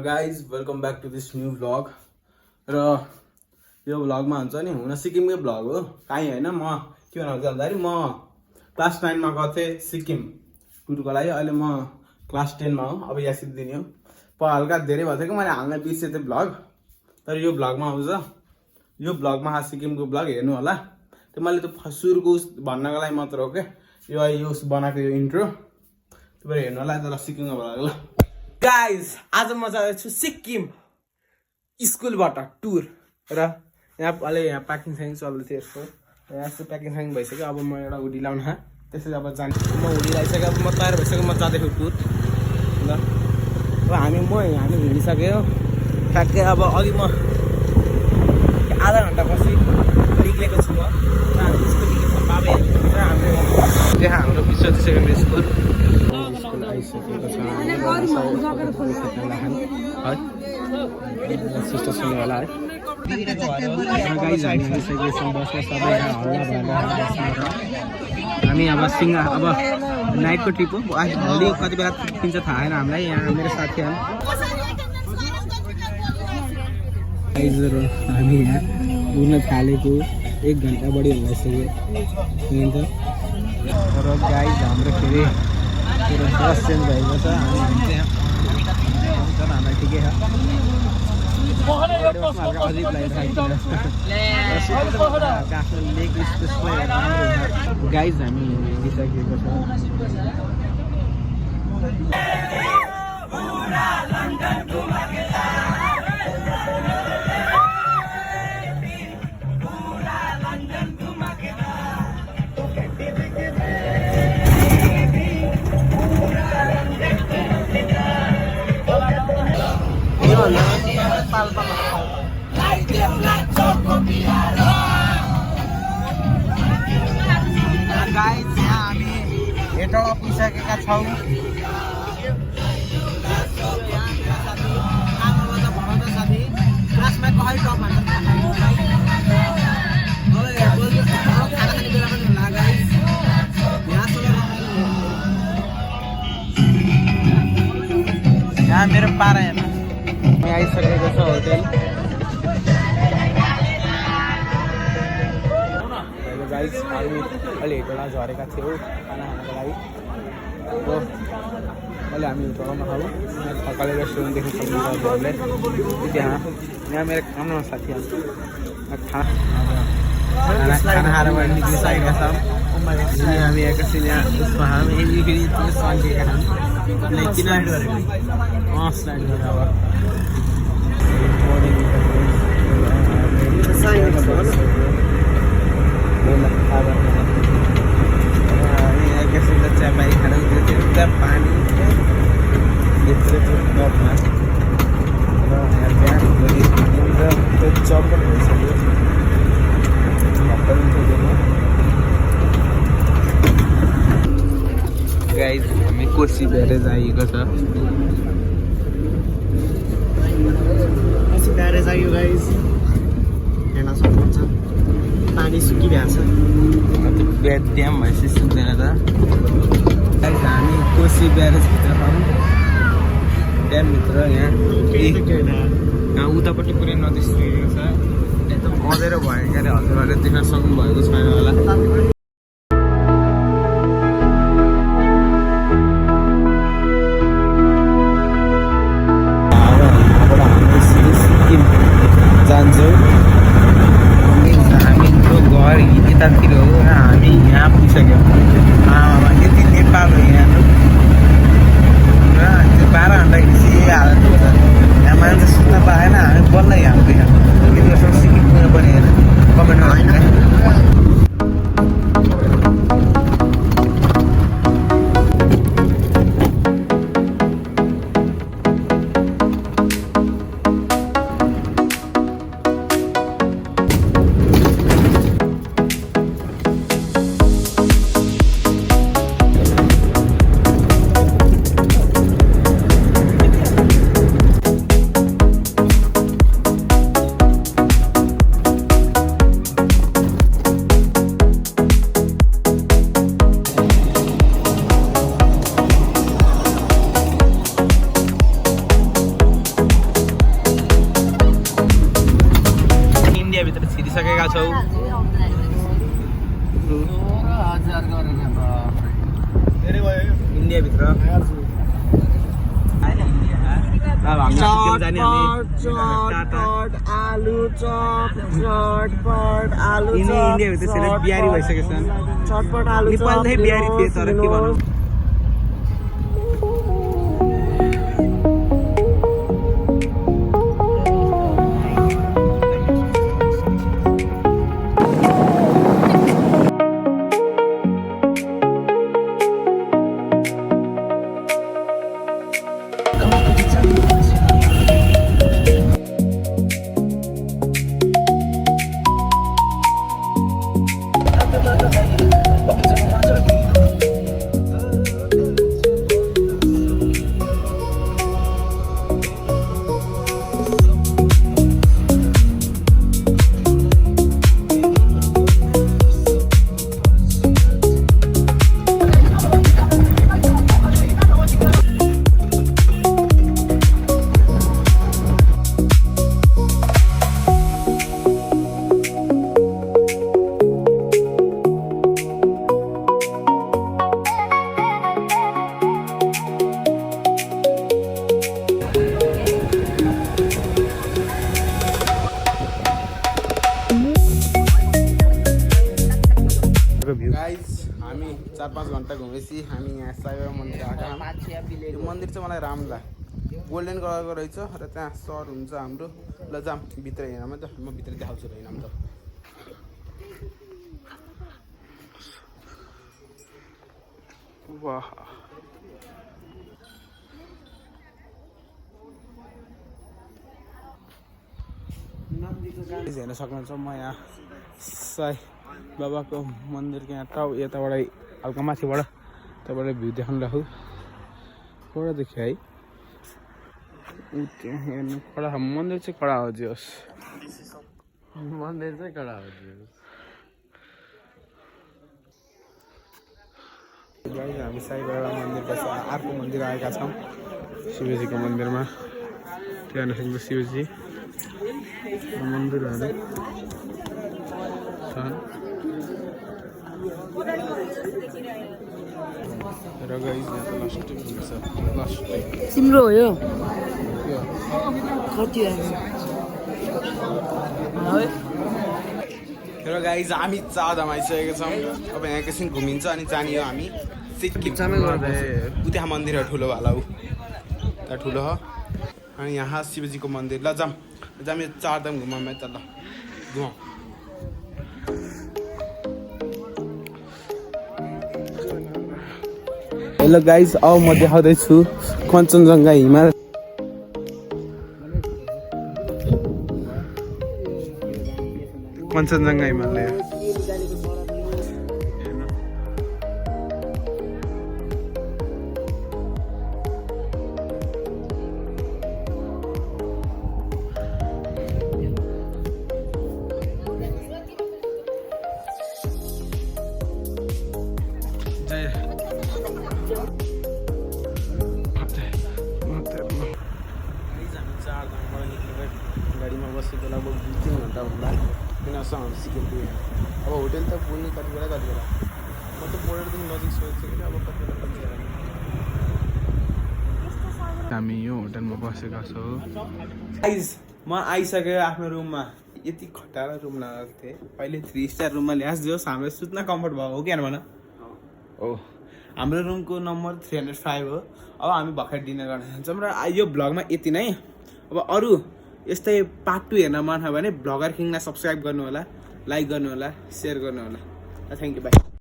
guys welcome back to this new vlog र यो भ्लगमा हुन्छ नि हुन सिक्किमकै भ्लग हो काहीँ होइन म के भन्नु भन्दाखेरि म क्लास 9 मा गएको थिएँ सिक्किम टुरको लागि अहिले म क्लास 10 मा हो अब यहाँ सिक्दिने हो हल्का धेरै भएको थियो कि मैले हाल्न बिर्सेँ त्यो भ्लग तर यो भ्लगमा आउँछ यो भ्लगमा सिक्किमको भ्लग हेर्नु होला त्यो मैले त्यो सुरुको भन्नको लागि मात्र हो क्या यो बनाएको यो इन्ट्रो तपाईहरु हेर्नु होला तर सिक्किमको भ्लग ल गाइज आज म जाँदैछु सिक्किम स्कुलबाट टुर र यहाँ अहिले यहाँ प्याकिङ स्याकिङ चल्दै थियो यसको यहाँ यस्तो प्याकिङ स्याकिङ भइसक्यो अब म एउटा हुडी लाउन त्यसरी अब जाने म हुडी लगाइसक्यो अब म तयार भइसक्यो म जाँदैछु टुर ल अब हामी हिँडिसक्यो ट्याक्कै अब अघि म आधा घन्टा पछि निक्लेको छु म त्यहाँ हाम्रो विश्वजी सेकेन्डरी स्कुल आइसकेको छ सिस्टर सुन्नु होला है हामी अब अब नाइटको ट्रिप हो भोलि कति बेला पुग्छ थाहा छैन हामीलाई यहाँ मेरो साथीहरू हामी यहाँ उड्न थालेको 1 घन्टा बढी भइसक्यो र गाइज हाम्रो फेरि बस चेन्ज भएको छ हामीलाई ठिकै छ अजिब लागिरहेको आफ्नो लेग स्पेसलाई गाइज हामी हिँडिसकेको गाइज यहाँ हामी हेटौँडा पुगिसकेका छौँ साथी क्लासमा कहै टप भन्छ यहाँ मेरो पारा हेर्नु आइसकेको छ होटेल गाइज हामी अहिले हेटौँडा झरेका थियौँ खाना खानको लागि अहिले हामी हेटौँडामा खाऊँ यहाँ थकाले रेस्टुरेन्ट देख्न सक्नुहुन्छ हजुरहरूले यहाँ मेरो राम्रो साथीहरू खाना खाएर मैले निक्लिसकेका छौँ हामी एकैछिन यहाँ उसमा हामी फेरि सन्किएका छौँ किन स्लाइड गरेर अब चियाबारी खाना पुरा पानी र चौपट भइसक्यो गाइज हामी कोसी ब्यारेज आइएको छ ब्यारेज आयो गाइज हेर्न सक्नुहुन्छ पानी सुकिरहेको छ ड्याम भएपछि सुक्दैन त हामी कोसी ब्यारेजभित्र छौँ ड्यामभित्र यहाँ उतापट्टि पुरै नदी सुकेको छ एकदम अँधेरो भएको क्या हजुरहरूले देख्न सक्नुभएको छैन होला जान्छौँ हाम्रो घर यतातिर हो हामी यहाँ पुगिसक्यौँ यति नेपाल हो यहाँ र 12 घन्टा हिँडिसक्यो हालत हुन्छ यहाँ मान्छे सुत्न पाएन हामी बल्ल यहाँ पुग्यौँ के गर्छौँ सिक्किम पुग्नु पनि होइन कमेन्टमा होइन आइसकेका छौँ इन्डियाभित्र अब हामी सिक्किम जाने आलु चप चटपट आलु इन्डियाभित्र धेरै बिहारी भइसकेका छन् चटपट आलु नेपालमै बिहारी थिए तर के भनौँ गाइज हामी 4-5 घन्टा घुमेपछि हामी यहाँ साईबाबा मन्दिर आएका छौँ यो मन्दिर चाहिँ मलाई राम्रो लाग्यो गोल्डन कलरको रहेछ र त्यहाँ सर हुन्छ हाम्रो ल जाऊँ भित्र हिँडौँ त म भित्र देखाउँछु हिँडौँ त वाह हेर्न सक्नुहुन्छ म यहाँ साई बाबाको मन्दिरको यहाँ टाउ यताबाट हल्का माथिबाट त्यहाँबाट भ्यू देखाउनु राखु कडा देखियो है ऊ त्यहाँ हेर्नु कडा मन्दिर चाहिँ कडा हो जे होस् मन्दिर चाहिँ कडा हो हामी साई बाबा मन्दिरपछि अर्को मन्दिर आएका छौँ शिवजीको मन्दिरमा त्यहाँ हेर्नु शिवजी मन्दिरहरू छन् र गाइस यहाँ त लास्ट तिम्रो हो यो कति र गाइस हामी चारधाम आइसकेका छौँ अब यहाँ एकैछिन घुमिन्छ अनि जाने हो हामी सिक्किम ऊ त्यहाँ मन्दिरहरू ठुलो होला ऊ त्यहाँ ठुलो हो अनि यहाँ शिवजीको मन्दिर ल जाऊँ यो चारधाम घुमाउँ त ल घुमाउँ हेलो गाइस अब म देखाउँदैछु कञ्चनजङ्घा हिमाल कञ्चनजङ्घा हिमालय गाडीमा बसेको लगभग 2-3 घन्टा होला किनसँग सिक्किम पुग्यो अब होटेल त पुग्ने कति बेला म त बोर्डरदेखि नजिक सोच्छु कि अब कति बेला हामी यो होटेलमा बसेका छौँ गाइस म आइसकेँ आफ्नो रुममा यति खटारा रुम लगाएको थिएँ पहिले 3 स्टार रुममा ल्यास दियोस् हाम्रो सुत्न कम्फर्ट भएको हो कि भन हो हाम्रो रुमको नम्बर 305 हो अब हामी भर्खर डिनर गर्न जान्छौँ र यो भ्लगमा यति नै अब अरू यस्तै पार्ट 2 हेर्न मन छ भने भ्लगर किङलाई सब्सक्राइब गर्नु होला लाइक गर्नु होला सेयर गर्नु होला थ्याङ्क यू बाई